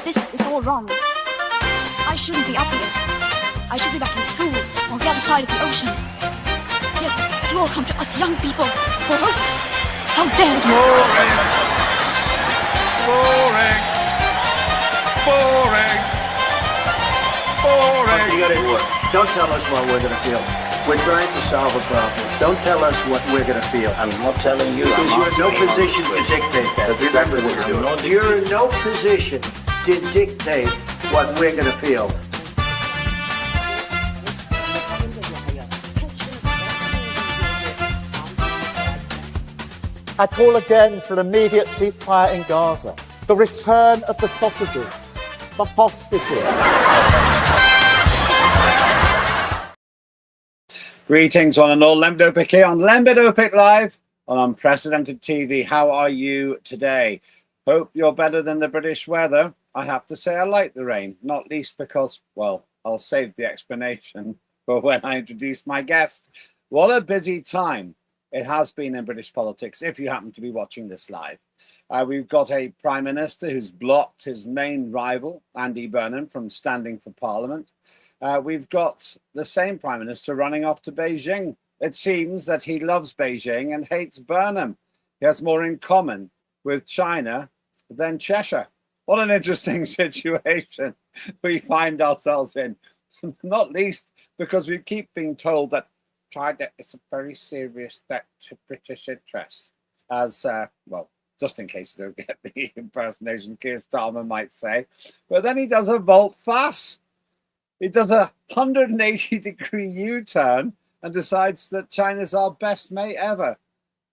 This is all wrong. I shouldn't be up here. I should be back in school on the other side of the ocean. Yet you all come to us young people for hope. How dare you! Boring. Boring. Boring. You gotta work. Don't tell us what we're gonna feel. We're trying to solve a problem. Don't tell us what we're gonna feel. I'm not telling you. Because you're in no position to dictate that. Remember what you're doing. You're in no position to dictate what we're gonna feel. I call again for an immediate ceasefire in Gaza, the return of the sausages, the hostages. Greetings, one and all. Lembit Öpik here on Lembit Öpik Live on Unprecedented TV. How are you today? Hope you're better than the British weather. I have to say I like the rain, not least because, well, I'll save the explanation for when I introduce my guest. What a busy time it has been in British politics, if you happen to be watching this live. We've got a Prime Minister who's blocked his main rival, Andy Burnham, from standing for Parliament. We've got the same Prime Minister running off to Beijing. It seems that he loves Beijing and hates Burhham. He has more in common with China than Cheshire. What an interesting situation we find ourselves in, not least because we keep being told that China is a very serious threat to British interests. As, well, just in case you don't get the impersonation Keir Starmer might say. But then he does a volte-face. He does a 180-degree U-turn and decides that China's our best mate ever.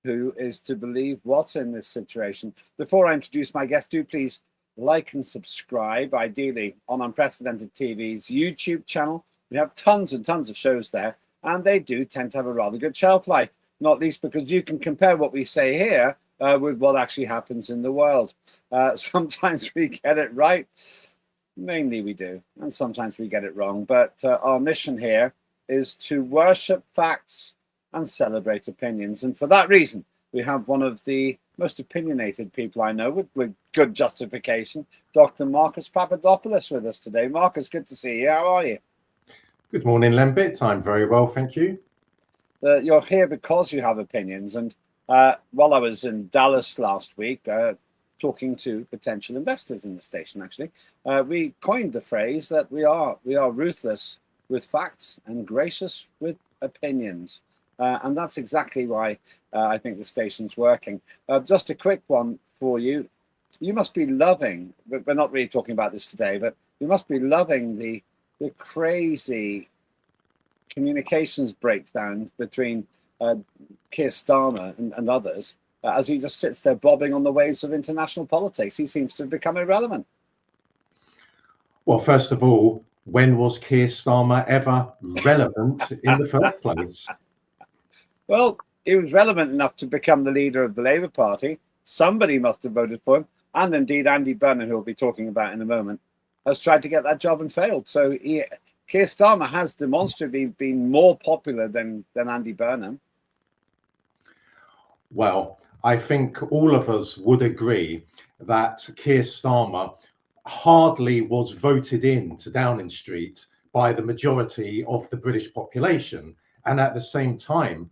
Who is to believe what in this situation? Before I introduce my guest, do please like and subscribe, ideally on Unprecedented TV's YouTube channel. We have tons and tons of shows there, and they do tend to have a rather good shelf life, not least because you can compare what we say here with what actually happens in the world. Sometimes we get it right. Mainly we do, and sometimes we get it wrong. But our mission here is to worship facts and celebrate opinions. And for that reason, we have one of the most opinionated people I know with good justification, Dr. Marcus Papadopoulos, with us today. Marcus, good to see you. How are you? Good morning, Lembit. I'm very well, thank you. You're here because you have opinions. And while I was in Dallas last week, talking to potential investors in the station, actually, we coined the phrase that we are ruthless with facts and gracious with opinions. And that's exactly why I think the station's working. Just a quick one for you. You must be loving, but we're not really talking about this today, but you must be loving the crazy communications breakdown between Keir Starmer and others, as he just sits there bobbing on the waves of international politics. He seems to have become irrelevant. Well, first of all, when was Keir Starmer ever relevant in the first place? Well, he was relevant enough to become the leader of the Labour Party. Somebody must have voted for him. And indeed, Andy Burnham, who we'll be talking about in a moment, has tried to get that job and failed. So Keir Starmer has demonstrably been more popular than Andy Burnham. Well, I think all of us would agree that Keir Starmer hardly was voted in to Downing Street by the majority of the British population. And at the same time,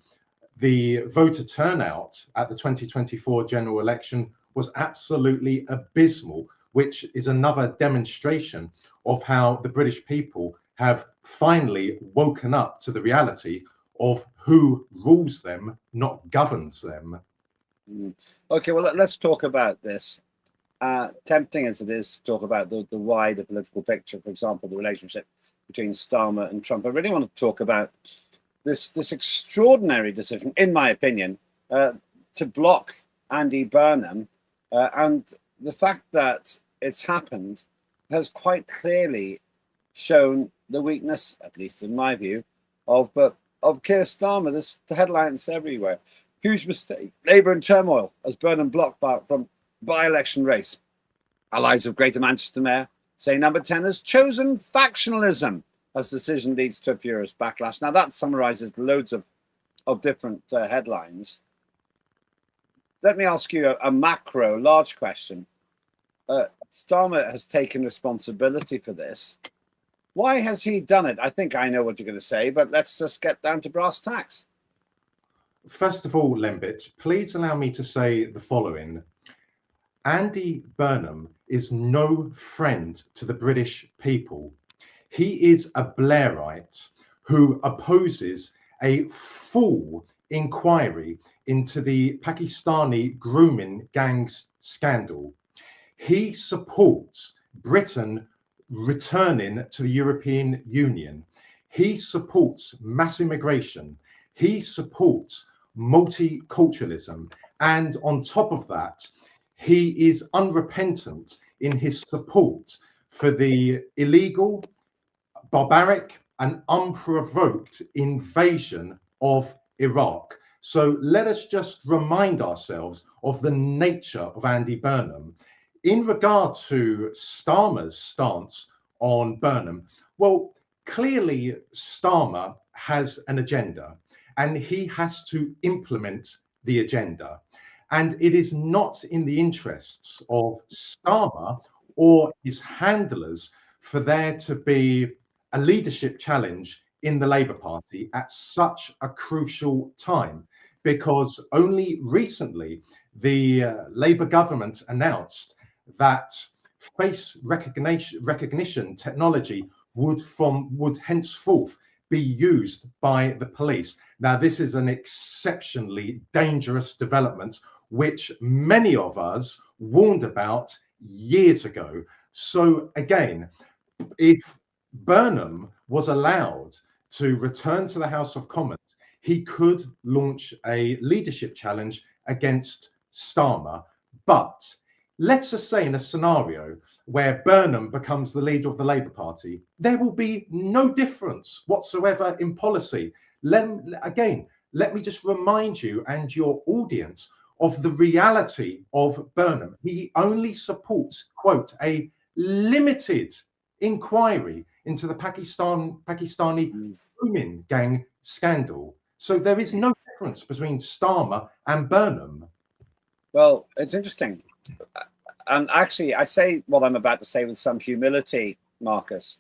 the voter turnout at the 2024 general election was absolutely abysmal, which is another demonstration of how the British people have finally woken up to the reality of who rules them, not governs them. Okay, well, let's talk about this. Tempting as it is to talk about the wider political picture, for example, the relationship between Starmer and Trump, I really want to talk about this extraordinary decision, in my opinion, to block Andy Burnham, and the fact that it's happened has quite clearly shown the weakness, at least in my view, of Keir Starmer. There's the headlines everywhere. Huge mistake. Labour in turmoil as Burnham blocked from by-election race. Allies of Greater Manchester Mayor say Number 10 has chosen factionalism as decision leads to a furious backlash. Now that summarises loads of different headlines. Let me ask you a macro, large question. Starmer has taken responsibility for this. Why has he done it? I think I know what you're going to say, but let's just get down to brass tacks. First of all, Lembit, please allow me to say the following. Andy Burnham is no friend to the British people. He is a Blairite who opposes a full inquiry into the Pakistani grooming gangs scandal. He supports Britain returning to the European Union. He supports mass immigration. He supports multiculturalism. And on top of that, he is unrepentant in his support for the illegal, barbaric, and unprovoked invasion of Iraq. So let us just remind ourselves of the nature of Andy Burnham. In regard to Starmer's stance on Burnham, well, clearly Starmer has an agenda and he has to implement the agenda. And it is not in the interests of Starmer or his handlers for there to be a leadership challenge in the Labour Party at such a crucial time, because only recently the Labour government announced that face recognition technology would henceforth be used by the police. Now, this is an exceptionally dangerous development, which many of us warned about years ago. So again, if Burnham was allowed to return to the House of Commons, he could launch a leadership challenge against Starmer. But let's just say in a scenario where Burnham becomes the leader of the Labour Party, there will be no difference whatsoever in policy. Let me just remind you and your audience of the reality of Burnham. He only supports, quote, a limited inquiry into the Pakistani grooming gang scandal. So there is no difference between Starmer and Burnham. Well, it's interesting. And actually, I say what I'm about to say with some humility, Marcus.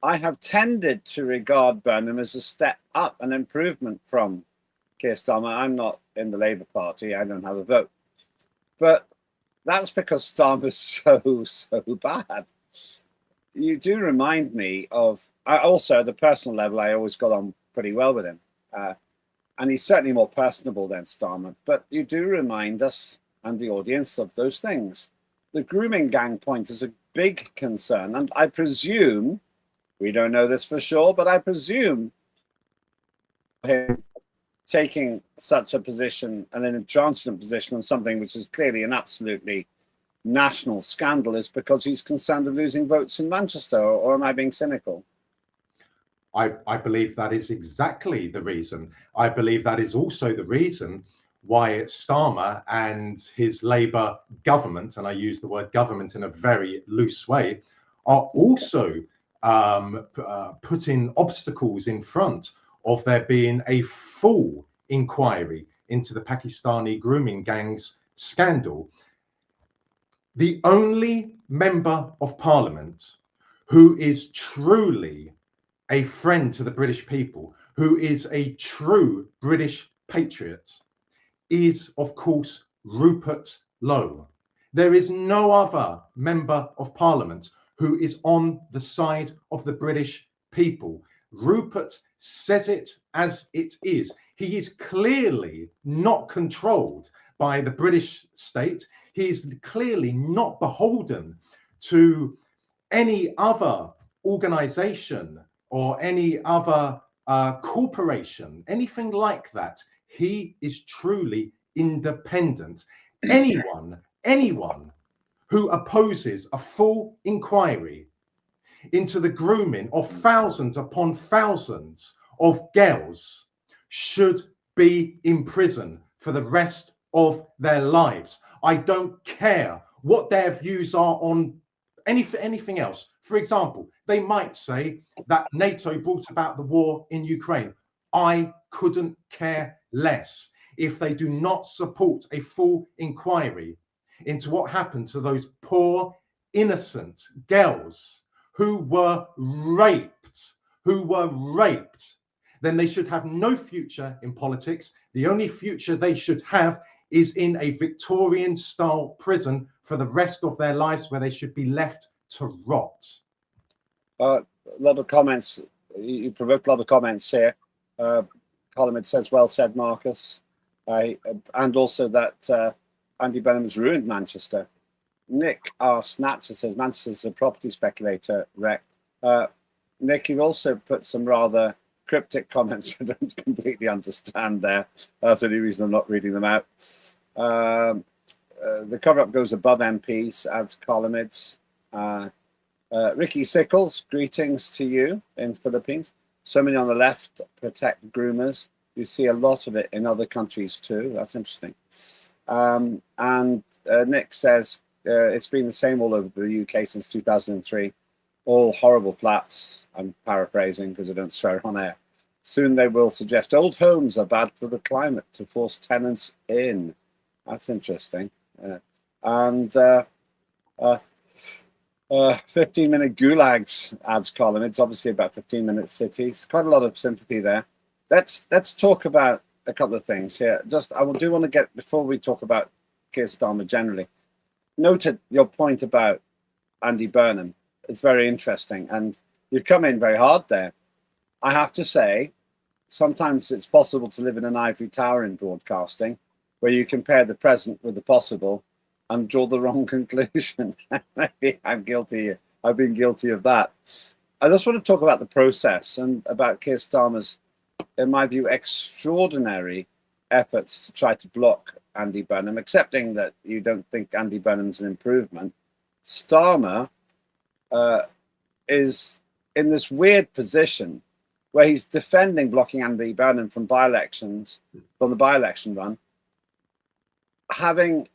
I have tended to regard Burnham as a step up, an improvement from Keir Starmer. I'm not in the Labour Party. I don't have a vote. But that's because Starmer's so bad. You do remind me of, also at the personal level, I always got on pretty well with him. And he's certainly more personable than Starmer. But you do remind us and the audience of those things. The grooming gang point is a big concern. And I presume, we don't know this for sure, but I presume him taking such a position and an intransigent position on something which is clearly an absolutely national scandal is because he's concerned of losing votes in Manchester, or am I being cynical? I believe that is exactly the reason. I believe that is also the reason why Starmer and his Labour government, and I use the word government in a very loose way, are also putting obstacles in front of there being a full inquiry into the Pakistani grooming gangs scandal. The only member of Parliament who is truly a friend to the British people, who is a true British patriot, is, of course, Rupert Lowe. There is no other member of Parliament who is on the side of the British people. Rupert says it as it is. He is clearly not controlled by the British state. He is clearly not beholden to any other organization or any other corporation, anything like that. He is truly independent. Anyone who opposes a full inquiry into the grooming of thousands upon thousands of girls should be in prison for the rest of their lives. I don't care what their views are on anything else. For example, they might say that NATO brought about the war in Ukraine. I couldn't care less if they do not support a full inquiry into what happened to those poor, innocent girls who were raped, then they should have no future in politics. The only future they should have is in a Victorian-style prison for the rest of their lives, where they should be left to rot. A lot of comments. You provoked a lot of comments here. Colin says, well said, Marcus. And also that Andy Burnham has ruined Manchester. Nick R. Snatcher says, Manchester's a property speculator wreck. Nick, you've also put some rather cryptic comments I don't completely understand there. That's the only reason I'm not reading them out. The cover-up goes above MPs, adds columnids. Ricky Sickles, greetings to you in Philippines. So many on the left protect groomers. You see a lot of it in other countries too. That's interesting. Nick says, it's been the same all over the UK since 2003. All horrible flats. I'm paraphrasing because I don't swear on air. Soon they will suggest old homes are bad for the climate to force tenants in. That's interesting. 15-minute gulags, adds Colin. It's obviously about 15-minute cities. Quite a lot of sympathy there. Let's talk about a couple of things here. I do want to get, before we talk about Keir Starmer generally, noted your point about Andy Burnham. It's very interesting, and you've come in very hard there. I have to say, sometimes it's possible to live in an ivory tower in broadcasting, where you compare the present with the possible and draw the wrong conclusion. Maybe I'm guilty. I've been guilty of that. I just want to talk about the process and about Keir Starmer's, in my view, extraordinary efforts to try to block Andy Burnham, accepting that you don't think Andy Burnham's an improvement. Starmer is in this weird position where he's defending blocking Andy Burnham from the by-election run, having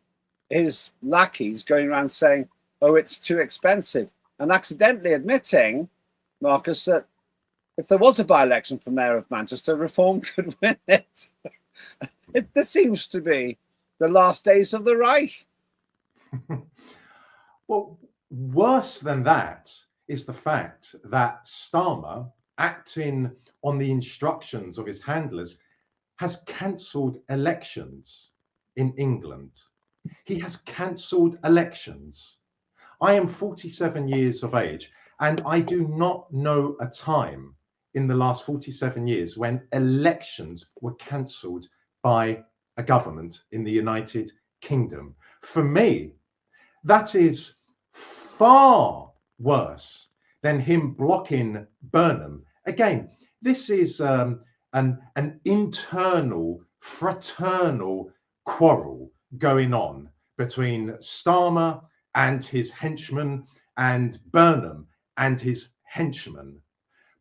his lackeys going around saying, oh, it's too expensive, and accidentally admitting, Marcus, that if there was a by-election for Mayor of Manchester, Reform could win it. This seems to be the last days of the Reich. Well, worse than that is the fact that Starmer, acting on the instructions of his handlers, has cancelled elections in England. He has cancelled elections. I am 47 years of age, and I do not know a time in the last 47 years when elections were cancelled by a government in the United Kingdom. For me, that is far worse than him blocking Burnham. Again, this is an internal, fraternal quarrel going on between Starmer and his henchmen and Burnham and his henchmen.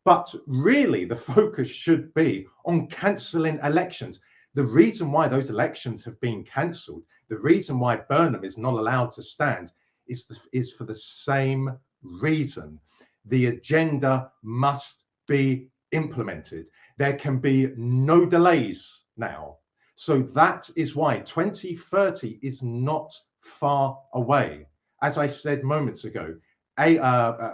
But really, the focus should be on cancelling elections. The reason why those elections have been cancelled, the reason why Burnham is not allowed to stand is for the same reason. The agenda must be implemented. There can be no delays now. So that is why 2030 is not far away. As I said moments ago,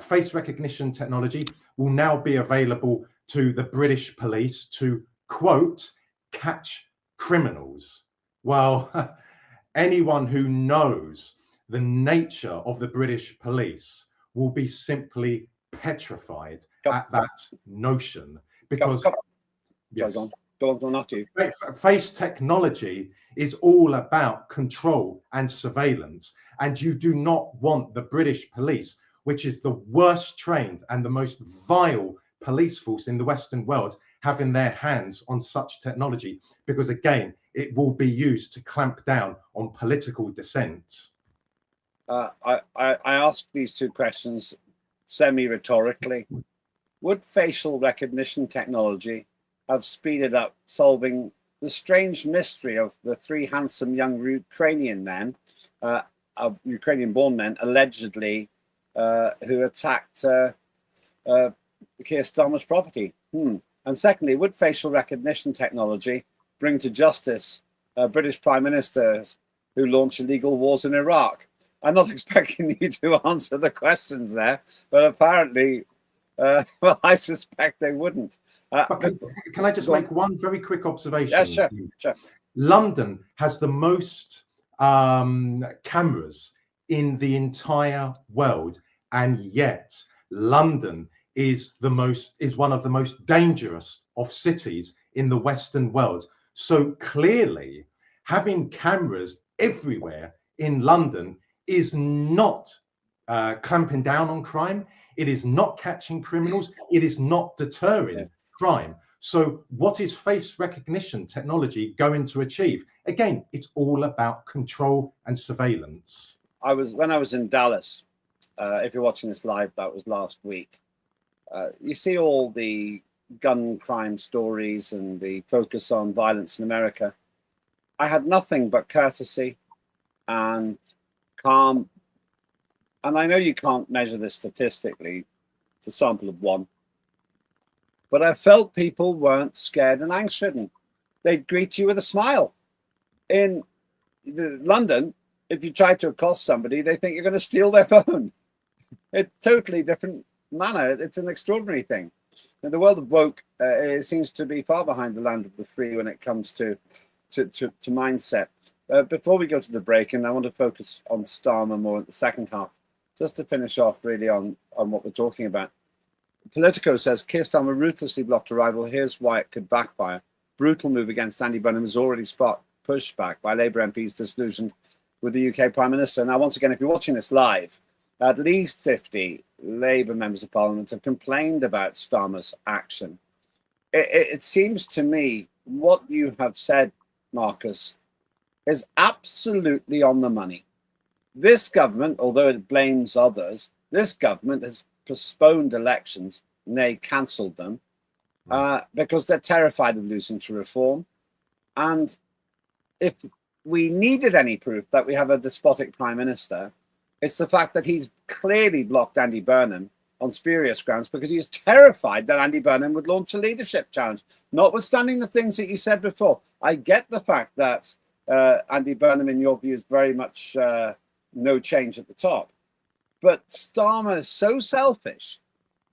face recognition technology will now be available to the British police to, quote, catch criminals. Well, anyone who knows the nature of the British police will be simply petrified at that notion, because yes. Go on, not you. Face technology is all about control and surveillance, and you do not want the British police, which is the worst trained and the most vile police force in the Western world, having their hands on such technology, because again, it will be used to clamp down on political dissent. I asked these two questions semi-rhetorically. Would facial recognition technology have speeded up solving the strange mystery of the three handsome young Ukrainian men, Ukrainian-born men, allegedly, who attacked Keir Starmer's property? And secondly, would facial recognition technology bring to justice British Prime Ministers who launch illegal wars in Iraq? I'm not expecting you to answer the questions there, but apparently, well, I suspect they wouldn't. But can I just make one very quick observation? Yeah, sure, sure. London has the most cameras in the entire world, and yet London is one of the most dangerous of cities in the Western world. So clearly, having cameras everywhere in London is not clamping down on crime. It is not catching criminals. It is not deterring crime. So what is face recognition technology going to achieve? Again, it's all about control and surveillance. When I was in Dallas, if you're watching this live, that was last week. You see all the gun crime stories and the focus on violence in America. I had nothing but courtesy and calm. And I know you can't measure this statistically. It's a sample of one. But I felt people weren't scared and angst-ridden. They'd greet you with a smile. In London, if you try to accost somebody, they think you're going to steal their phone. It's totally different manner. It's an extraordinary thing. In the world of woke, it seems to be far behind the land of the free when it comes to mindset. Before we go to the break, and I want to focus on Starmer more in the second half, just to finish off really on what we're talking about. Politico says Keir Starmer ruthlessly blocked a rival. Here's why it could backfire. Brutal move against Andy Burnham has already sparked pushback by Labour MPs disillusioned with the UK Prime Minister. Now, once again, if you're watching this live, at least 50 Labour members of Parliament have complained about Starmer's action. It seems to me what you have said, Marcus, is absolutely on the money. This government, although it blames others, this government has postponed elections, nay, cancelled them, because they're terrified of losing to reform. And if we needed any proof that we have a despotic prime minister, it's the fact that he's clearly blocked Andy Burnham on spurious grounds because he's terrified that Andy Burnham would launch a leadership challenge, notwithstanding the things that you said before. I get the fact that Andy Burnham, in your view, is very much no change at the top. But Starmer is so selfish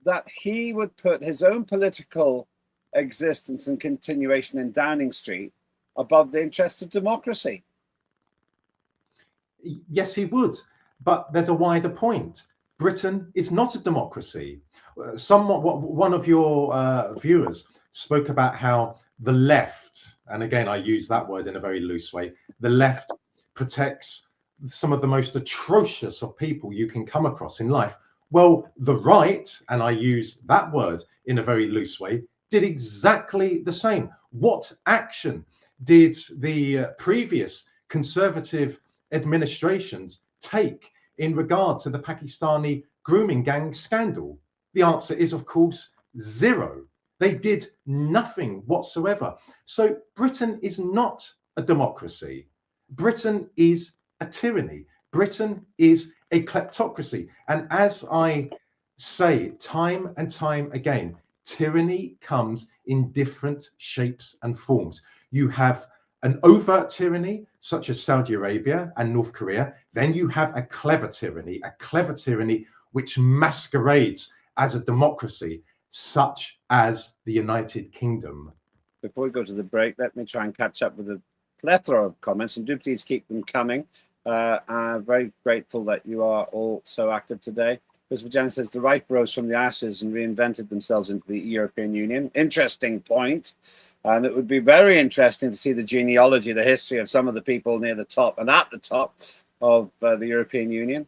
that he would put his own political existence and continuation in Downing Street above the interests of democracy. Yes, he would. But there's a wider point. Britain is not a democracy. One of your viewers spoke about how the left, and again, I use that word in a very loose way, the left protects some of the most atrocious of people you can come across in life. Well, the right, and I use that word in a very loose way, did exactly the same. What action did the previous Conservative administrations take in regard to the Pakistani grooming gang scandal? The answer is, of course, zero. They did nothing whatsoever. So Britain is not a democracy. Britain is a tyranny. Britain is a kleptocracy. And as I say time and time again, tyranny comes in different shapes and forms. You have an overt tyranny, such as Saudi Arabia and North Korea. Then you have a clever tyranny which masquerades as a democracy, such as the United Kingdom. Before we go to the break, let me try and catch up with a plethora of comments, and do please keep them coming. I'm very grateful that you are all so active today. Christopher Jenner says the right rose from the ashes and reinvented themselves into the European Union. Interesting point. And it would be very interesting to see the genealogy, the history of some of the people near the top and at the top of the European Union.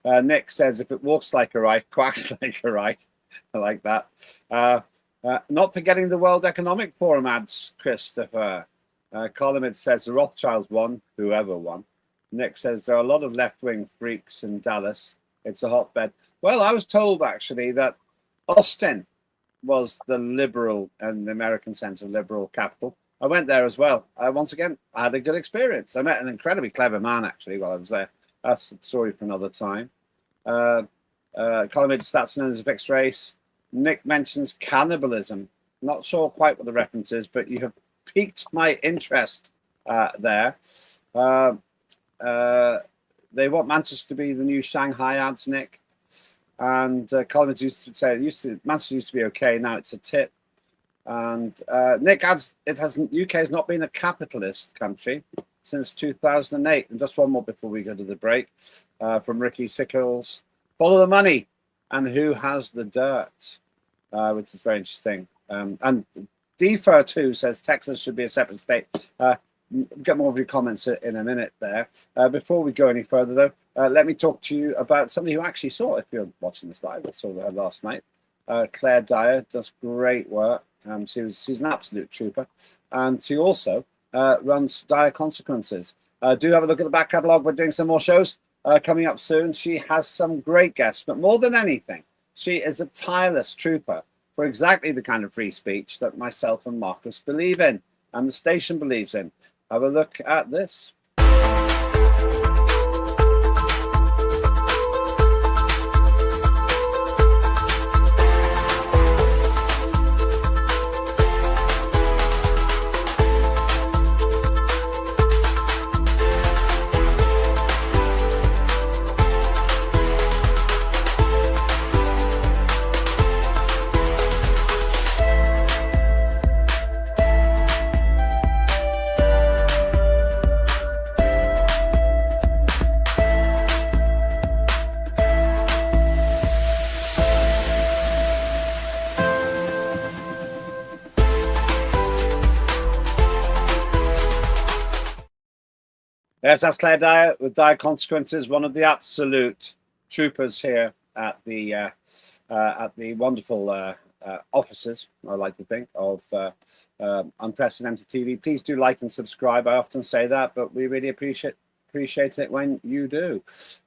Nick says, if it walks like a right, quacks like a right. I like that. Not forgetting the World Economic Forum, adds Christopher. Columnist says the Rothschilds won, whoever won. Nick says there are a lot of left-wing freaks in Dallas. It's a hotbed. Well, I was told, actually, that Austin was the liberal, and the American sense of liberal capital. I went there as well. Once again, I had a good experience. I met an incredibly clever man, actually, while I was there. That's a story for another time. Column stats known as a fixed race. Nick mentions cannibalism. Not sure quite what the reference is, but you have piqued my interest there. they want Manchester to be the new Shanghai ads, Nick. And Collins used to say Manchester used to be okay. Now it's a tip. And Nick adds, UK has not been a capitalist country since 2008. And just one more before we go to the break, from Ricky Sickles: follow the money, and who has the dirt, which is very interesting. And Defer2 says Texas should be a separate state. Get more of your comments in a minute there. Before we go any further, though, let me talk to you about somebody who actually saw it. If you're watching this live, I saw her last night. Claire Dyer does great work. She's an absolute trooper. And she also runs Dire Consequences. Do have a look at the back catalogue. We're doing some more shows coming up soon. She has some great guests, but more than anything, she is a tireless trooper for exactly the kind of free speech that myself and Marcus believe in, and the station believes in. Have a look at this. Yes, that's Claire Dyer with Dire Consequences, one of the absolute troopers here at the wonderful offices, I like to think, of Unprecedented TV. Please do like and subscribe. I often say that, but we really appreciate it when you do.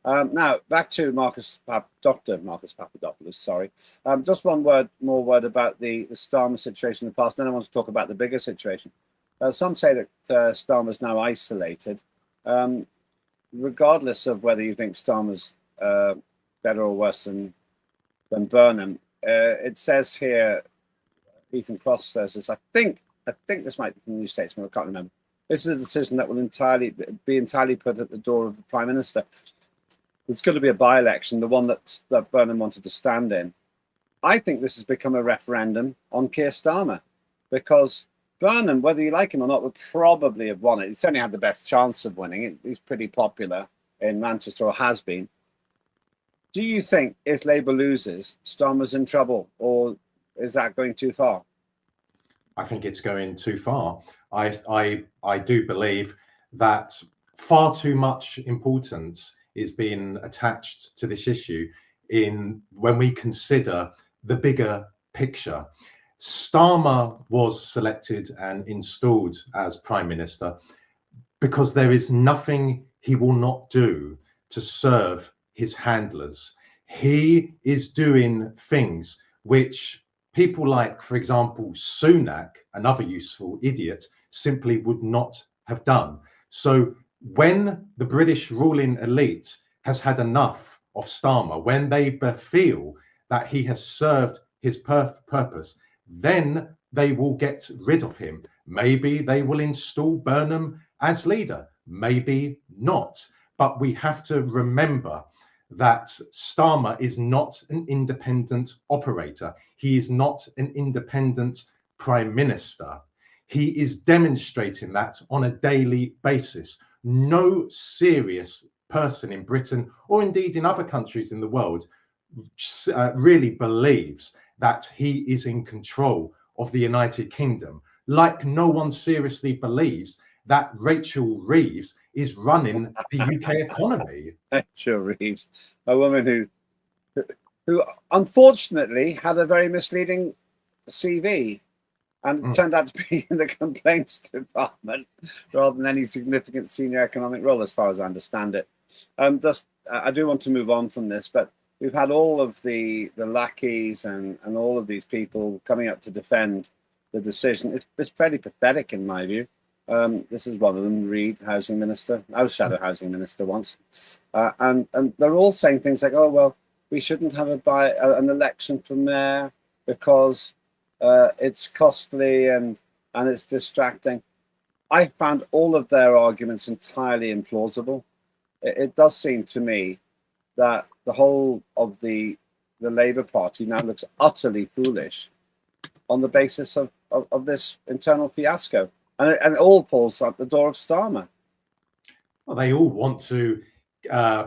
Now, back to Dr. Marcus Papadopoulos, sorry. Just one more word about the Starmer situation in the past, then I want to talk about the bigger situation. Some say that Starmer's now isolated. Regardless of whether you think Starmer's better or worse than Burnham, it says here, Ethan Cross says this, I think this might be from the New Statesman, I can't remember. This is a decision that will be entirely put at the door of the Prime Minister. There's going to be a by-election, the one that Burnham wanted to stand in. I think this has become a referendum on Keir Starmer, because Burnham, whether you like him or not, would probably have won it. He certainly had the best chance of winning it. He's pretty popular in Manchester, or has been. Do you think if Labour loses, Starmer's in trouble, or is that going too far? I think it's going too far. I do believe that far too much importance is being attached to this issue when we consider the bigger picture. Starmer was selected and installed as Prime Minister because there is nothing he will not do to serve his handlers. He is doing things which people like, for example, Sunak, another useful idiot, simply would not have done. So when the British ruling elite has had enough of Starmer, when they feel that he has served his purpose, then they will get rid of him. Maybe they will install Burnham as leader, maybe not. But we have to remember that Starmer is not an independent operator. He is not an independent Prime Minister. He is demonstrating that on a daily basis. No serious person in Britain, or indeed in other countries in the world, really believes that he is in control of the United Kingdom, like no one seriously believes that Rachel Reeves is running the UK economy. Rachel Reeves, a woman who unfortunately had a very misleading CV and turned out to be in the complaints department rather than any significant senior economic role, as far as I understand it. I do want to move on from this, but we've had all of the lackeys and all of these people coming up to defend the decision. It's fairly pathetic in my view. This is one of them, Reid, housing minister. I was shadow housing minister once. And they're all saying things like, oh, well, we shouldn't have an election for mayor because it's costly and it's distracting. I found all of their arguments entirely implausible. it does seem to me that the whole of the Labour Party now looks utterly foolish on the basis of this internal fiasco. And it all falls at the door of Starmer. Well, they all want to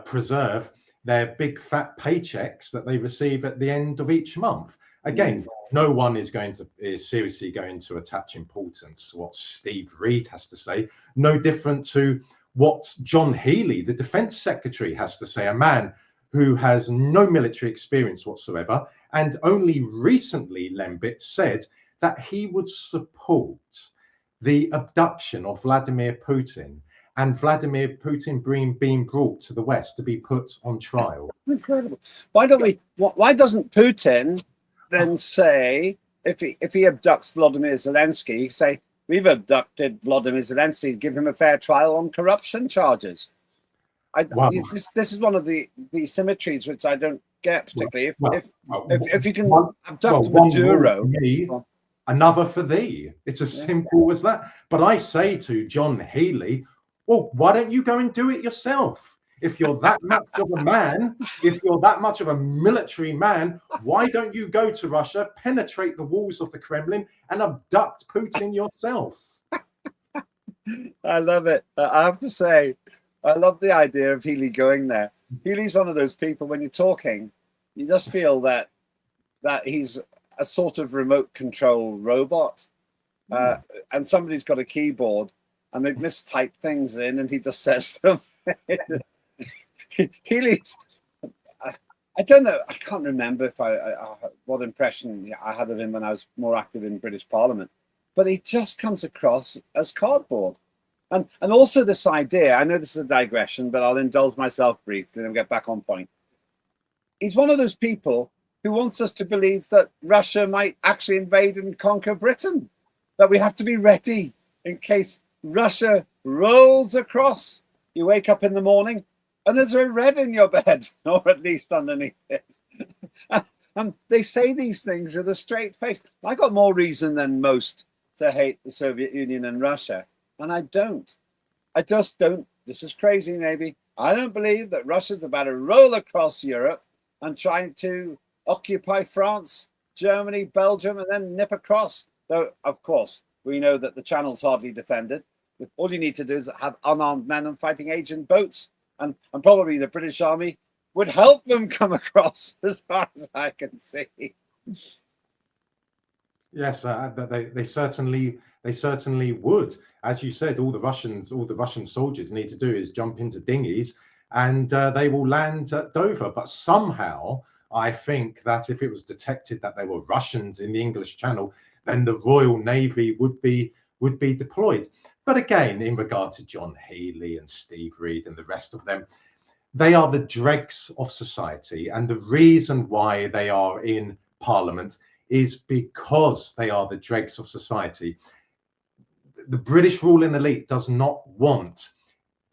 preserve their big fat paychecks that they receive at the end of each month. Again, no one is seriously going to attach importance to what Steve Reid has to say. No different to what John Healey, the Defence Secretary, has to say. A man who has no military experience whatsoever, and only recently, Lembit said that he would support the abduction of Vladimir Putin and Vladimir Putin being brought to the West to be put on trial. Incredible. Why doesn't Putin then say, if he abducts Volodymyr Zelensky, he say, we've abducted Volodymyr Zelensky, give him a fair trial on corruption charges? This is one of the symmetries which I don't get particularly. If you can abduct Maduro, another for thee. It's as simple as that. But I say to John Healey, well, why don't you go and do it yourself? If you're that much of a man, if you're that much of a military man, why don't you go to Russia, penetrate the walls of the Kremlin, and abduct Putin yourself? I love it. I have to say, I love the idea of Healey going there. Healey's one of those people, when you're talking, you just feel that he's a sort of remote control robot, and somebody's got a keyboard and they've mistyped things in, and he just says them. Healey's, I don't know, I can't remember if what impression I had of him when I was more active in British Parliament, but he just comes across as cardboard. And also this idea, I know this is a digression, but I'll indulge myself briefly and get back on point. He's one of those people who wants us to believe that Russia might actually invade and conquer Britain, that we have to be ready in case Russia rolls across. You wake up in the morning and there's a red in your bed, or at least underneath it. And they say these things with a straight face. I got more reason than most to hate the Soviet Union and Russia. And I don't. I just don't. This is crazy, maybe. I don't believe that Russia's about to roll across Europe and trying to occupy France, Germany, Belgium, and then nip across. Though, of course, we know that the Channel's hardly defended. All you need to do is have unarmed men and fighting age in boats. And probably the British Army would help them come across, as far as I can see. Yes, they certainly would. As you said, all the Russian soldiers need to do is jump into dinghies, and they will land at Dover. But somehow, I think that if it was detected that there were Russians in the English Channel, then the Royal Navy would be deployed. But again, in regard to John Healey and Steve Reid and the rest of them, they are the dregs of society, and the reason why they are in Parliament is because they are the dregs of society. The British ruling elite does not want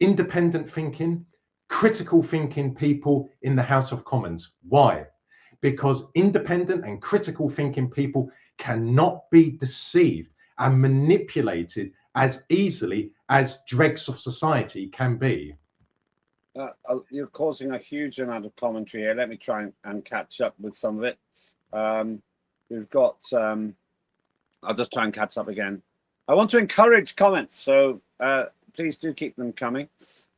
independent thinking, critical thinking people in the House of Commons. Why? Because independent and critical thinking people cannot be deceived and manipulated as easily as dregs of society can be. You're causing a huge amount of commentary here. Let me try and catch up with some of it. We've got, I'll just try and catch up again. I want to encourage comments, so please do keep them coming.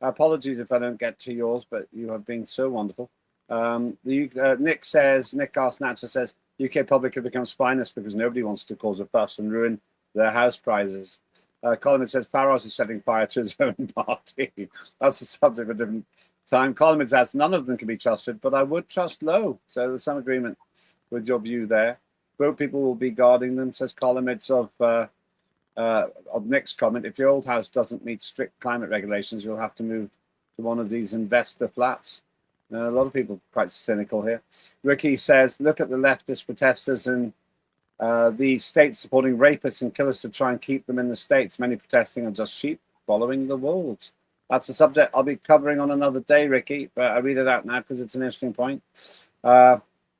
Apologies if I don't get to yours, but you have been so wonderful. Nick Arsnatcher says, UK public have become spineless because nobody wants to cause a fuss and ruin their house prizes. Colin says, Farage is setting fire to his own party. That's the subject of a different time. Colin says, none of them can be trusted, but I would trust Lowe. So there's some agreement with your view there. Both people will be guarding them, says Colin. It's of Nick's comment. If your old house doesn't meet strict climate regulations, you'll have to move to one of these investor flats. A lot of people are quite cynical here. Ricky says, look at the leftist protesters in the states supporting rapists and killers to try and keep them in the states. Many protesting are just sheep following the wolves. That's a subject I'll be covering on another day, Ricky, but I read it out now because it's an interesting point.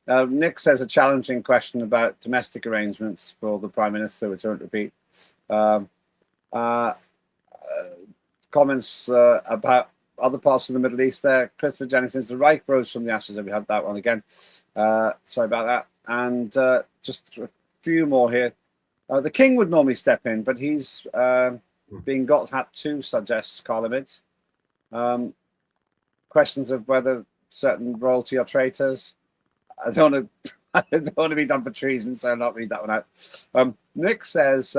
Nick says a challenging question about domestic arrangements for the Prime Minister, which I won't repeat. Comments about other parts of the Middle East there. Christopher Jennison's The Reich rose from the ashes. We had that one again. Sorry about that. And just a few more here. The king would normally step in, but he's being got at too, suggests Carlomid. Questions of whether certain royalty are traitors. I don't want to be done for treason, so I'll not read that one out. Nick says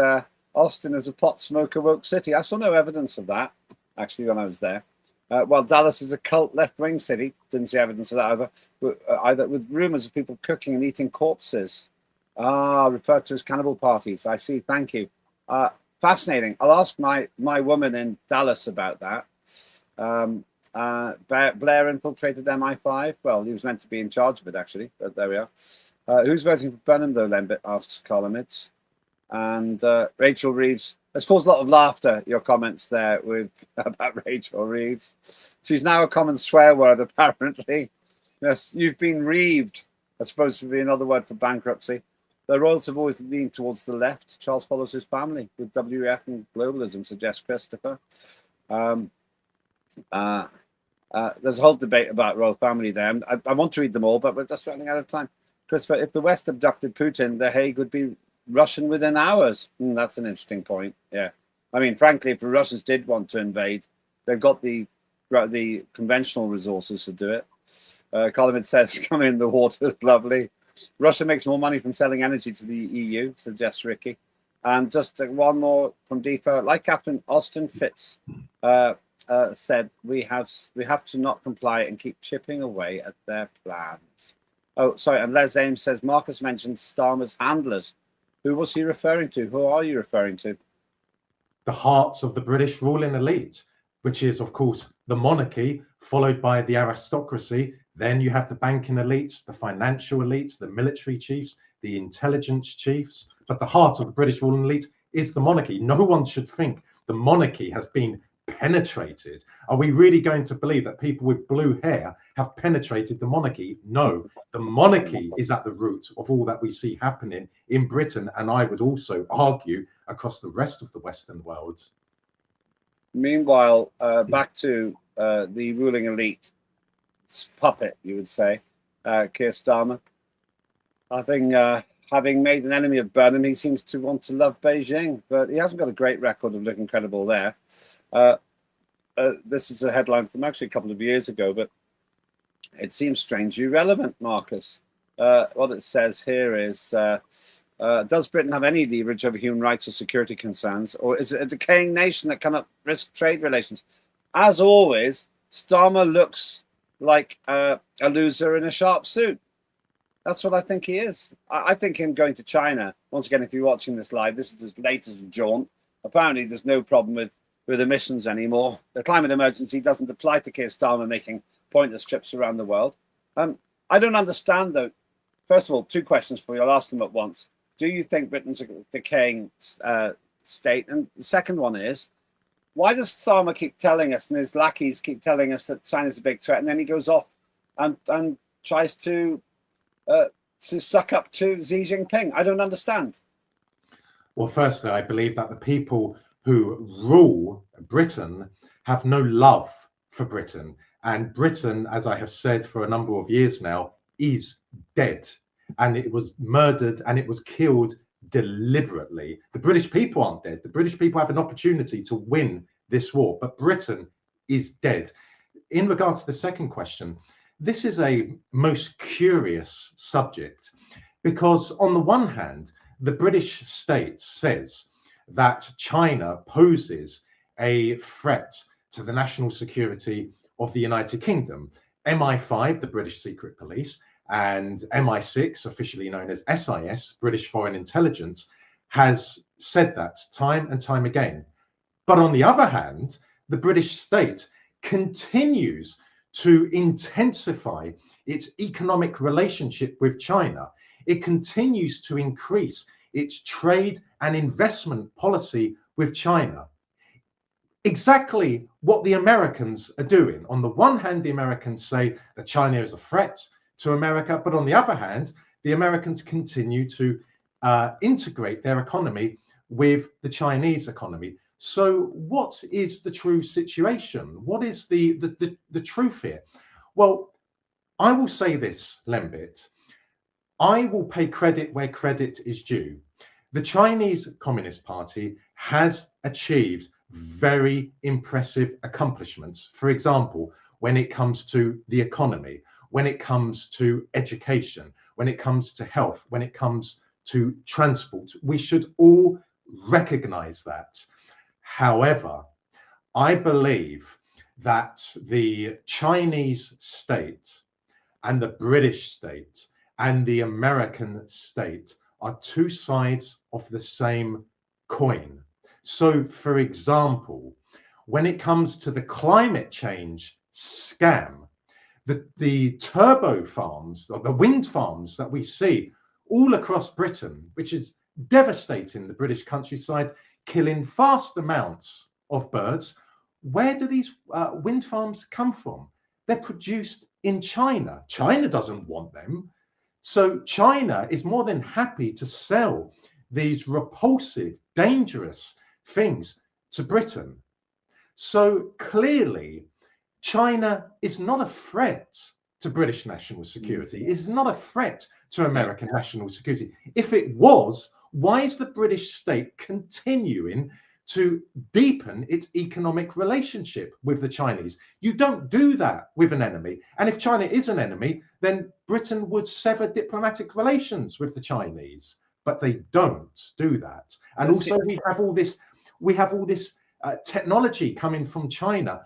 Austin is a pot smoker woke city. I saw no evidence of that, actually, when I was there. While Dallas is a cult left-wing city, didn't see evidence of that either with rumours of people cooking and eating corpses. Referred to as cannibal parties. I see, thank you. Fascinating. I'll ask my woman in Dallas about that. Blair infiltrated MI5. Well, he was meant to be in charge of it, actually, but there we are. Who's voting for Burnham, though, Lembit, asks Carlomid. And Rachel Reeves. It's caused a lot of laughter, your comments there about Rachel Reeves. She's now a common swear word, apparently. Yes, you've been reeved. That's supposed to be another word for bankruptcy. The royals have always leaned towards the left. Charles follows his family with WEF and globalism, suggests Christopher. There's a whole debate about royal family there. I want to read them all, but we're just running out of time. Christopher, if the West abducted Putin, The Hague would be Russian within hours. That's an interesting point. Yeah. I mean, frankly, if the Russians did want to invade, they've got the conventional resources to do it. Carlomid says, come in, the water is lovely. Russia makes more money from selling energy to the EU, suggests Ricky. And just one more from Deepa. Like Catherine, Austin Fitz said, we have to not comply and keep chipping away at their plans. Oh, sorry. And Les Ames says, Marcus mentioned Starmer's handlers. Who was he referring to? Who are you referring to? The hearts of the British ruling elite, which is, of course, the monarchy, followed by the aristocracy. Then you have the banking elites, the financial elites, the military chiefs, the intelligence chiefs. But the heart of the British ruling elite is the monarchy. No one should think the monarchy has been penetrated. Are we really going to believe that people with blue hair have penetrated the monarchy? No, the monarchy is at the root of all that we see happening in Britain, and I would also argue across the rest of the Western world. Meanwhile, back to the ruling elite puppet, you would say, Keir Starmer. Having made an enemy of Burnham, he seems to want to love Beijing, but he hasn't got a great record of looking credible there. This is a headline from actually a couple of years ago, but it seems strangely relevant, Marcus. What it says here is, does Britain have any leverage over human rights or security concerns, or is it a decaying nation that cannot risk trade relations? As always, Starmer looks like a loser in a sharp suit. That's what I think he is. I think him going to China, once again, if you're watching this live, this is his latest jaunt. Apparently, there's no problem with emissions anymore. The climate emergency doesn't apply to Keir Starmer making pointless trips around the world. I don't understand, though. First of all, two questions for you. I'll ask them at once. Do you think Britain's a decaying state? And the second one is, why does Starmer keep telling us, and his lackeys keep telling us, that China's a big threat, and then he goes off and tries to suck up to Xi Jinping? I don't understand. Well, firstly, I believe that the people who rule Britain have no love for Britain. And Britain, as I have said for a number of years now, is dead. And it was murdered and it was killed deliberately. The British people aren't dead. The British people have an opportunity to win this war, but Britain is dead. In regard to the second question, this is a most curious subject because on the one hand, the British state says that China poses a threat to the national security of the United Kingdom. MI5, the British Secret Police, and MI6, officially known as SIS, British Foreign Intelligence, has said that time and time again. But on the other hand, the British state continues to intensify its economic relationship with China. It continues to increase its trade and investment policy with China. Exactly what the Americans are doing. On the one hand, the Americans say that China is a threat to America, but on the other hand, the Americans continue to integrate their economy with the Chinese economy. So what is the true situation? What is the truth here? Well, I will say this, Lembit. I will pay credit where credit is due. The Chinese Communist Party has achieved very impressive accomplishments. For example, when it comes to the economy, when it comes to education, when it comes to health, when it comes to transport, we should all recognize that. However, I believe that the Chinese state and the British state and the American state are two sides of the same coin. So, for example, when it comes to the climate change scam, the turbo farms, or the wind farms that we see all across Britain, which is devastating the British countryside, killing vast amounts of birds, where do these wind farms come from? They're produced in China. China doesn't want them. So China is more than happy to sell these repulsive, dangerous things to Britain. So clearly, China is not a threat to British national security. It's not a threat to American national security. If it was, why is the British state continuing to deepen its economic relationship with the Chinese? You don't do that with an enemy. And if China is an enemy, then Britain would sever diplomatic relations with the Chinese. But they don't do that. And also we have all this technology coming from China,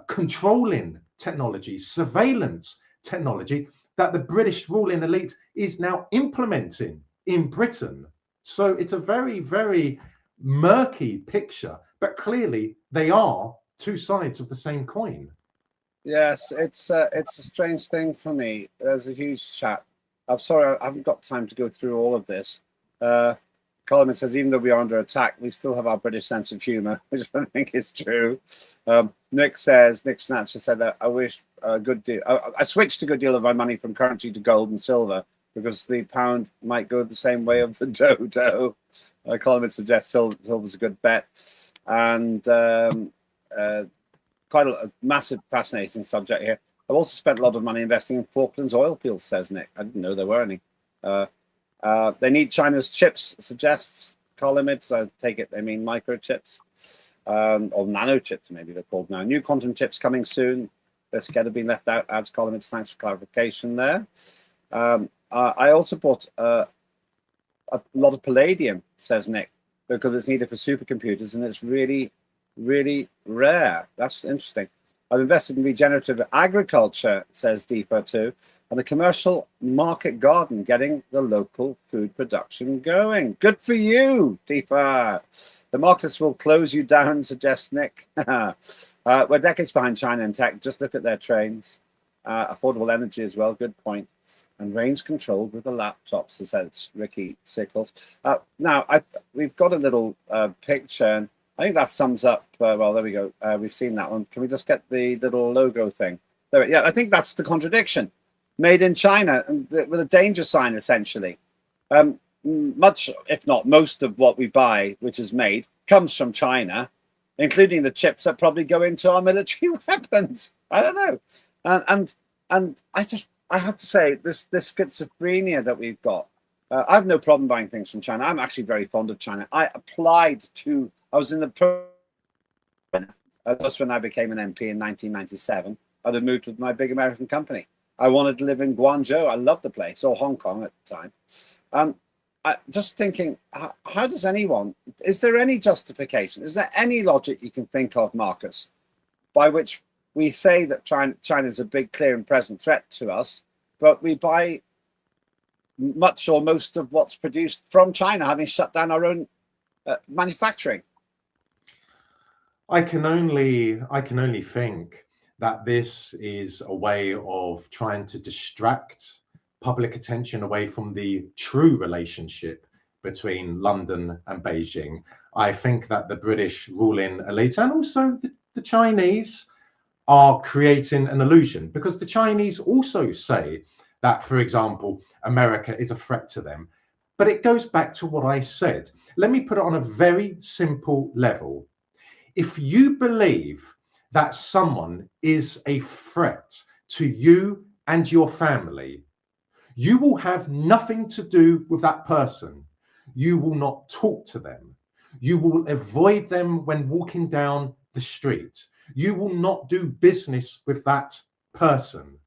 controlling technology, surveillance technology that the British ruling elite is now implementing in Britain. So it's a very, very murky picture, but clearly they are two sides of the same coin. Yes, it's a strange thing for me. There's a huge chat. I'm sorry, I haven't got time to go through all of this. Coleman says, even though we are under attack, we still have our British sense of humour, which I think is true. Nick Snatcher said that I wish a good deal. I switched a good deal of my money from currency to gold and silver because the pound might go the same way of the dodo. Coleman suggests silver's a good bet. And quite a massive, fascinating subject here. I've also spent a lot of money investing in Falklands oil fields, says Nick. I didn't know there were any. They need China's chips, suggests Colimids. I take it they mean microchips, or nanochips, maybe they're called now. New quantum chips coming soon. This get have been left out, adds Colimids. Thanks for clarification there. I also bought a lot of palladium, says Nick, because it's needed for supercomputers and it's really, really rare. That's interesting. I've invested in regenerative agriculture, says Deepa too, and the commercial market garden, getting the local food production going. Good for you, Deepa. The markets will close you down, suggests Nick. We're decades behind China in tech. Just look at their trains. Affordable energy as well, good point. And range controlled with the laptops, says Ricky Sickles. Now, we've got a little picture, and I think that sums up, well, there we go. We've seen that one. Can we just get the little logo thing? There, yeah, I think that's the contradiction. Made in China, with a danger sign, essentially. Much, if not most of what we buy, which is made, comes from China, including the chips that probably go into our military weapons. I don't know. And I have to say, this schizophrenia that we've got, I have no problem buying things from China. I'm actually very fond of China. I was in the just when I became an MP in 1997. I'd have moved with my big American company. I wanted to live in Guangzhou. I loved the place, or Hong Kong at the time. Just thinking, how does anyone, is there any justification? Is there any logic you can think of, Marcus, by which we say that China is a big, clear and present threat to us, but we buy much or most of what's produced from China, having shut down our own manufacturing? I can only think that this is a way of trying to distract public attention away from the true relationship between London and Beijing. I think that the British ruling elite and also the Chinese are creating an illusion, because the Chinese also say that, for example, America is a threat to them. But it goes back to what I said. Let me put it on a very simple level. If you believe that someone is a threat to you and your family, you will have nothing to do with that person. You will not talk to them. You will avoid them when walking down the street. You will not do business with that person.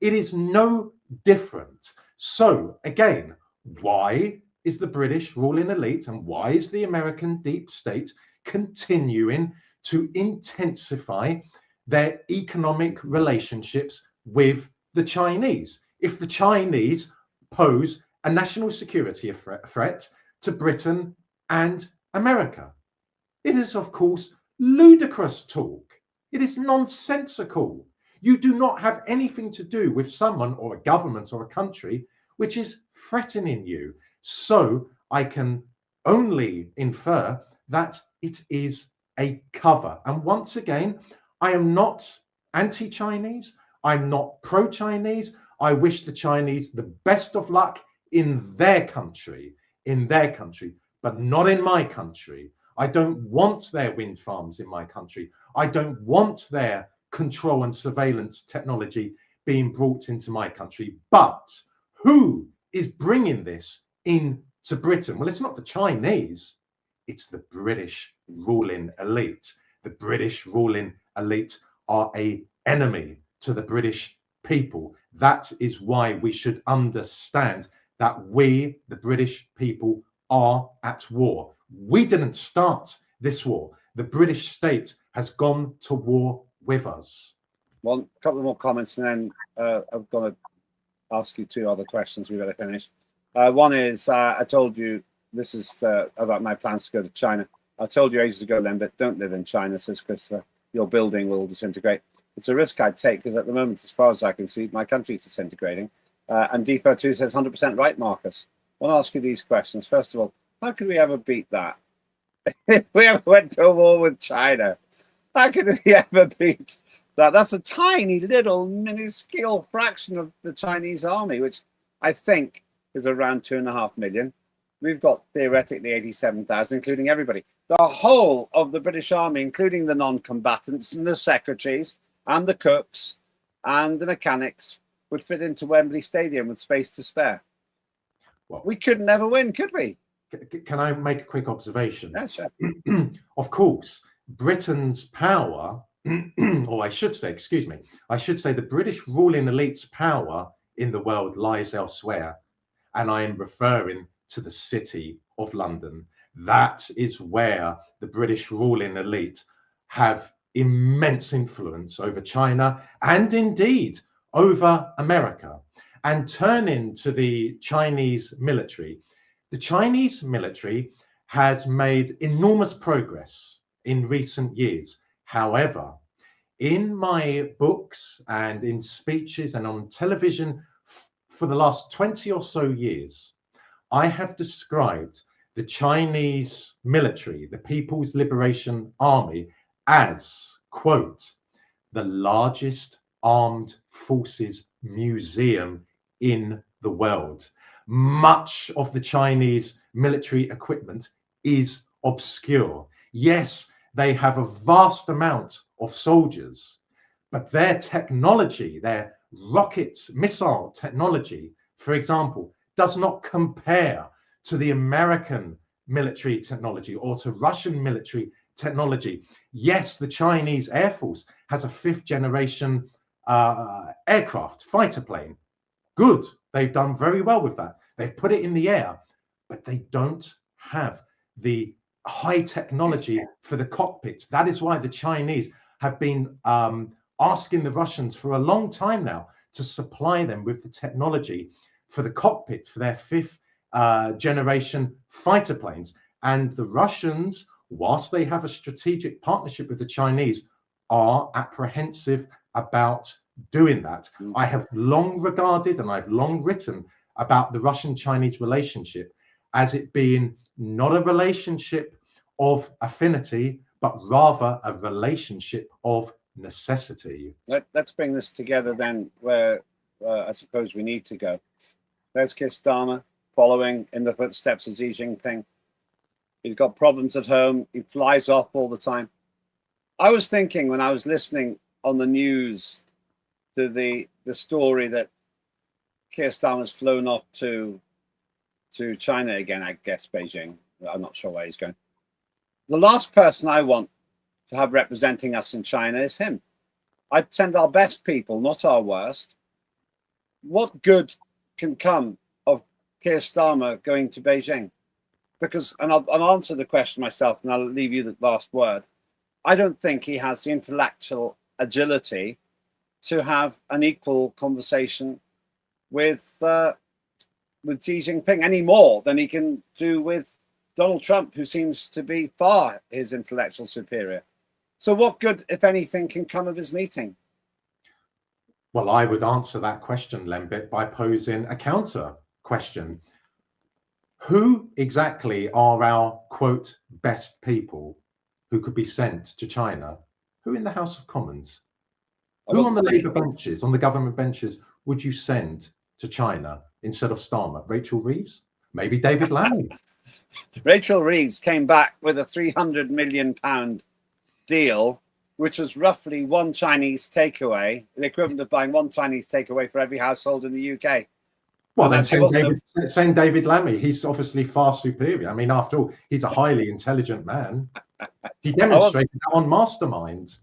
It is no different. So again, why is the British ruling elite and why is the American deep state continuing to intensify their economic relationships with the Chinese? If the Chinese pose a national security threat to Britain and America, it is, of course, ludicrous talk. It is nonsensical. You do not have anything to do with someone or a government or a country which is threatening you. So I can only infer that it is a cover. And once again, I am not anti-Chinese. I'm not pro-Chinese. I wish the Chinese the best of luck in their country, but not in my country. I don't want their wind farms in my country. I don't want their control and surveillance technology being brought into my country. But who is bringing this into Britain? Well, it's not the Chinese, it's the British ruling elite. The British ruling elite are an enemy to the British people. That is why we should understand that we, the British people, are at war. We didn't start this war. The British state has gone to war with us. Well, a couple more comments, and then I'm going to ask you two other questions. We've got to finish. One is, I told you, this is about my plans to go to China. I told you ages ago, Lembit, don't live in China, says Christopher. Your building will disintegrate. It's a risk I'd take because at the moment, as far as I can see, my country is disintegrating. And Deeper2 says 100% right, Marcus. I want to ask you these questions. First of all, how could we ever beat that? If we ever went to a war with China, how could we ever beat that? That's a tiny little minuscule fraction of the Chinese army, which I think is around 2.5 million. We've got theoretically 87,000, including everybody. The whole of the British army, including the non-combatants and the secretaries and the cooks and the mechanics, would fit into Wembley Stadium with space to spare. Well, we could never win, could we? Can I make a quick observation? Yeah, sure. Of course, Britain's power, or I should say the British ruling elite's power in the world lies elsewhere. And I am referring to the city of London. That is where the British ruling elite have immense influence over China and indeed over America. And turning to the Chinese military, the Chinese military has made enormous progress in recent years. However, in my books and in speeches and on television for the last 20 or so years, I have described the Chinese military, the People's Liberation Army, as, quote, the largest armed forces museum in the world. Much of the Chinese military equipment is obscure. Yes, they have a vast amount of soldiers, but their technology, their rocket missile technology, for example, does not compare to the American military technology or to Russian military technology. Yes, the Chinese Air Force has a 5th generation aircraft, fighter plane. Good, they've done very well with that. They've put it in the air, but they don't have the high technology for the cockpits. That is why the Chinese have been asking the Russians for a long time now to supply them with the technology for the cockpit for their 5th generation fighter planes. And the Russians, whilst they have a strategic partnership with the Chinese, are apprehensive about doing that. I have long regarded and I've long written about the Russian-Chinese relationship as it being not a relationship of affinity, but rather a relationship of necessity. Let's bring this together then where I suppose we need to go. There's Keir Starmer. following in the footsteps of Xi Jinping. He's got problems at home. He flies off all the time. I was thinking when I was listening on the news to the story that Keir Starmer's flown off to China again, I guess Beijing. I'm not sure where he's going. The last person I want to have representing us in China is him. I'd send our best people, not our worst. What good can come of Keir Starmer going to Beijing? Because, and I'll answer the question myself, and I'll leave you the last word. I don't think he has the intellectual agility to have an equal conversation with Xi Jinping any more than he can do with Donald Trump, who seems to be far his intellectual superior. So what good, if anything, can come of his meeting? Well, I would answer that question, Lembit, by posing a counter question. Who exactly are our, quote, best people who could be sent to China? Who in the House of Commons? Who on the Labour benches, on the government benches, would you send to China instead of Starmer? Rachel Reeves? Maybe David Lammy? Rachel Reeves came back with a £300 million deal, which was roughly one Chinese takeaway, the equivalent of buying one Chinese takeaway for every household in the UK. Well, then send David Lammy. He's obviously far superior. I mean, after all, he's a highly intelligent man. He demonstrated that on Mastermind.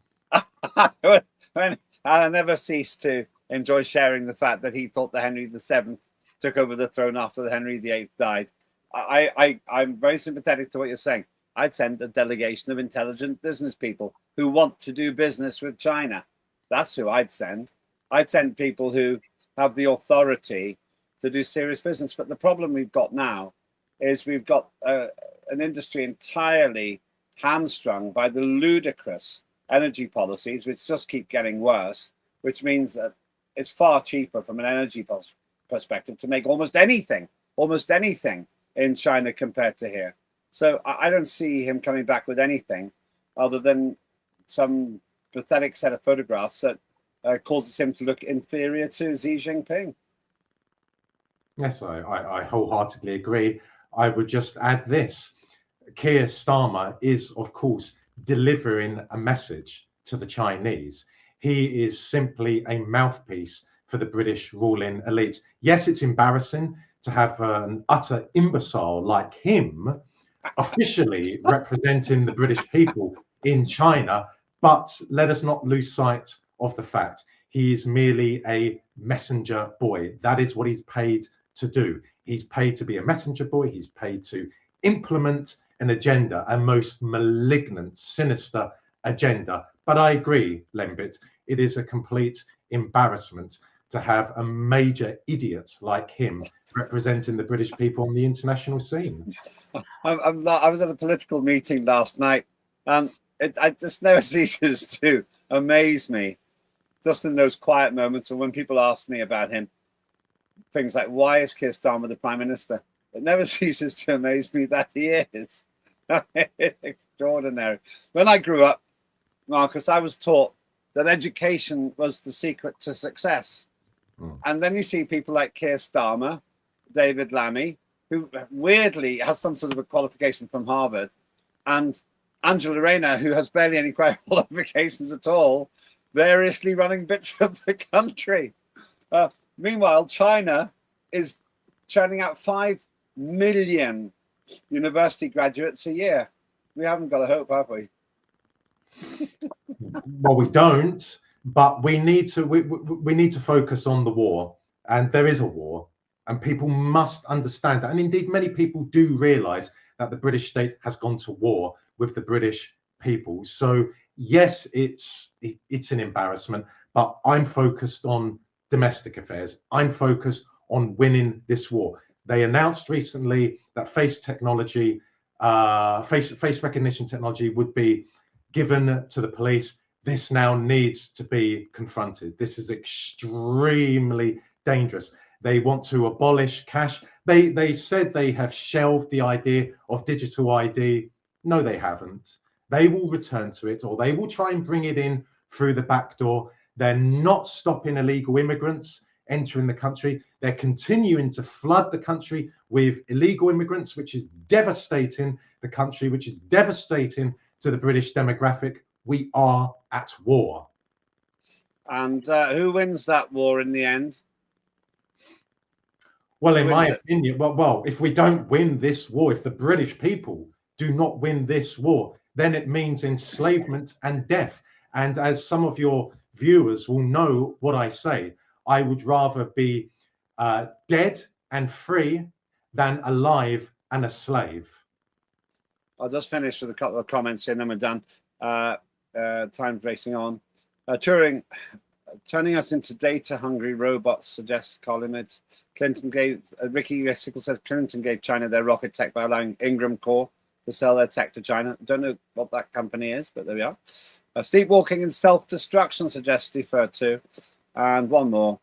I never cease to enjoy sharing the fact that he thought that Henry VII took over the throne after Henry VIII died. I'm very sympathetic to what you're saying. I'd send a delegation of intelligent business people who want to do business with China. That's who I'd send. I'd send people who have the authority to do serious business. But the problem we've got now is we've got an industry entirely hamstrung by the ludicrous energy policies, which just keep getting worse, which means that it's far cheaper from an energy perspective to make almost anything in China compared to here. So I don't see him coming back with anything other than some pathetic set of photographs that causes him to look inferior to Xi Jinping. Yes, I wholeheartedly agree. I would just add this. Keir Starmer is, of course, delivering a message to the Chinese. He is simply a mouthpiece for the British ruling elite. Yes, it's embarrassing to have an utter imbecile like him officially representing the British people in China, but let us not lose sight of the fact he is merely a messenger boy. That is what he's paid to do. He's paid to be a messenger boy. He's paid to implement an agenda, a most malignant, sinister agenda. But I agree, Lembit, it is a complete embarrassment to have a major idiot like him representing the British people on the international scene. I was at a political meeting last night, and it just never ceases to amaze me, just in those quiet moments, or when people ask me about him, things like, why is Keir Starmer the Prime Minister? It never ceases to amaze me that he is. It's extraordinary. When I grew up, Marcus, I was taught that education was the secret to success. And then you see people like Keir Starmer, David Lammy, who weirdly has some sort of a qualification from Harvard, and Angela Rayner, who has barely any qualifications at all, variously running bits of the country. Meanwhile, China is churning out 5 million university graduates a year. We haven't got a hope, have we? Well, we don't, but we need to focus on the war, and there is a war, and people must understand that. And indeed, many people do realize that the British state has gone to war with the British people. So yes, it's an embarrassment, but I'm focused on domestic affairs. I'm focused on winning this war. They announced recently that face recognition technology would be given to the police. This now needs to be confronted. This is extremely dangerous. They want to abolish cash. They said they have shelved the idea of digital ID. No, they haven't. They will return to it, or they will try and bring it in through the back door. They're not stopping illegal immigrants entering the country. They're continuing to flood the country with illegal immigrants, which is devastating the country, which is devastating to the British demographic. We are at war. And who wins that war in the end? Well, in my opinion, well, if we don't win this war, if the British people do not win this war, then it means enslavement and death. And as some of your viewers will know what I say, I would rather be dead and free than alive and a slave. I'll just finish with a couple of comments here and then we're done. Time's racing on. Turning us into data-hungry robots, suggests Colin. Clinton gave, Ricky Sickle says Clinton gave China their rocket tech by allowing Ingram Core to sell their tech to China. Don't know what that company is, but there we are. Sleepwalking and self-destruction, suggests defer to. And one more,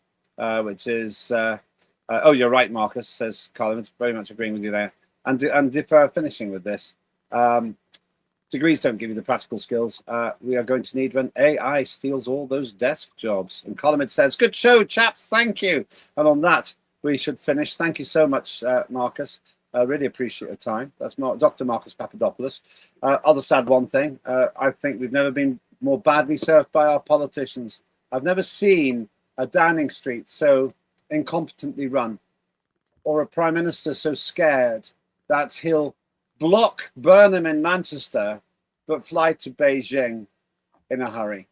which is, oh, you're right, Marcus, says Colin. It's very much agreeing with you there. And defer finishing with this. Degrees don't give you the practical skills we are going to need when AI steals all those desk jobs. And Colin says, good show, chaps, thank you. And on that, we should finish. Thank you so much, Marcus. I really appreciate your time. That's Dr. Marcus Papadopoulos. I'll just add one thing. I think we've never been more badly served by our politicians. I've never seen a Downing Street so incompetently run, or a Prime Minister so scared that he'll block Burhham in Manchester, but fly to Beijing in a hurry.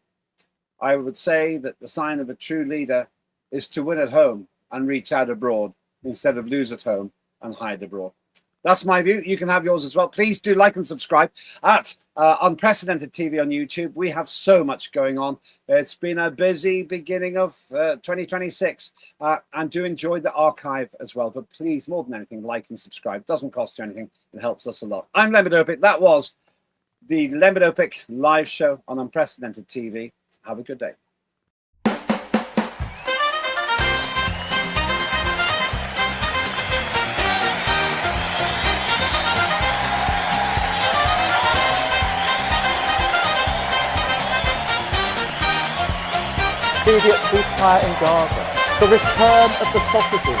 I would say that the sign of a true leader is to win at home and reach out abroad instead of lose at home and hide abroad. That's my view. You can have yours as well. Please do like and subscribe at Unprecedented TV on YouTube. We have so much going on. It's been a busy beginning of 2026. And do enjoy the archive as well. But please, more than anything, like and subscribe. It doesn't cost you anything. It helps us a lot. I'm Lembit Öpik. That was the Lembit Öpik live show on Unprecedented TV. Have a good day. Immediate ceasefire in Gaza, the return of the sausages.